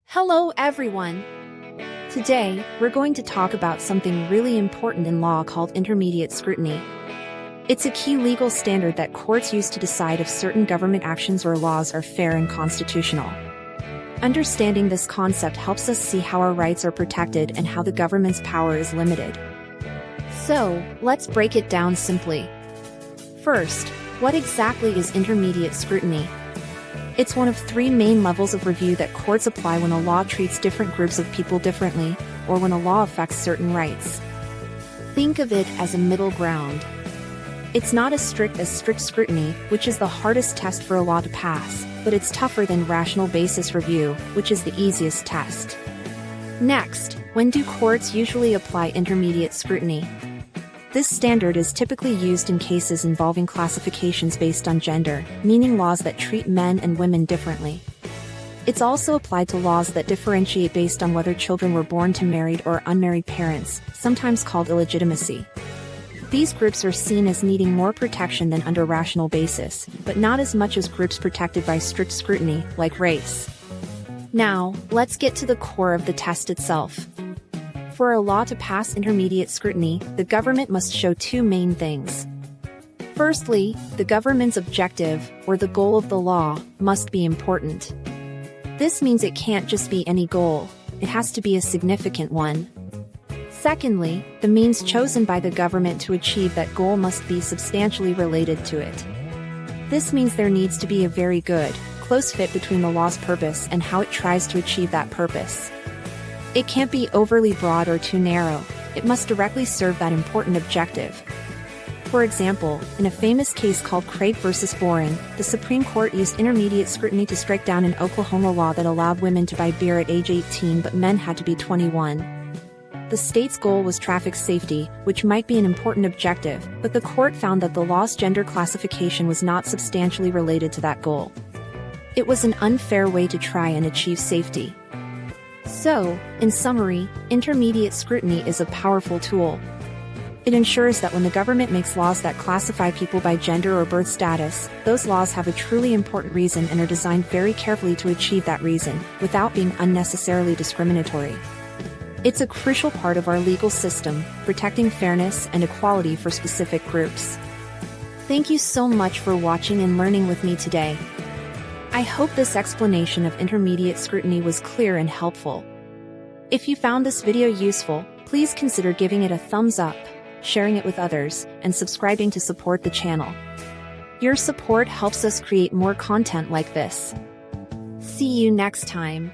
Hello everyone! Today, we're going to talk about something really important in law called intermediate scrutiny. It's a key legal standard that courts use to decide if certain government actions or laws are fair and constitutional. Understanding this concept helps us see how our rights are protected and how the government's power is limited. So, let's break it down simply. First, what exactly is intermediate scrutiny? It's one of three main levels of review that courts apply when a law treats different groups of people differently, or when a law affects certain rights. Think of it as a middle ground. It's not as strict as strict scrutiny, which is the hardest test for a law to pass, but it's tougher than rational basis review, which is the easiest test. Next, when do courts usually apply intermediate scrutiny? This standard is typically used in cases involving classifications based on gender, meaning laws that treat men and women differently. It's also applied to laws that differentiate based on whether children were born to married or unmarried parents, sometimes called illegitimacy. These groups are seen as needing more protection than under rational basis, but not as much as groups protected by strict scrutiny, like race. Now, let's get to the core of the test itself. For a law to pass intermediate scrutiny, the government must show two main things. Firstly, the government's objective, or the goal of the law, must be important. This means it can't just be any goal, it has to be a significant one. Secondly, the means chosen by the government to achieve that goal must be substantially related to it. This means there needs to be a very good, close fit between the law's purpose and how it tries to achieve that purpose. It can't be overly broad or too narrow, it must directly serve that important objective. For example, in a famous case called Craig v. Boring, the Supreme Court used intermediate scrutiny to strike down an Oklahoma law that allowed women to buy beer at age 18 but men had to be 21. The state's goal was traffic safety, which might be an important objective, but the court found that the law's gender classification was not substantially related to that goal. It was an unfair way to try and achieve safety. So, in summary, intermediate scrutiny is a powerful tool. It ensures that when the government makes laws that classify people by gender or birth status, those laws have a truly important reason and are designed very carefully to achieve that reason, without being unnecessarily discriminatory. It's a crucial part of our legal system, protecting fairness and equality for specific groups. Thank you so much for watching and learning with me today. I hope this explanation of intermediate scrutiny was clear and helpful. If you found this video useful, please consider giving it a thumbs up, sharing it with others, and subscribing to support the channel. Your support helps us create more content like this. See you next time.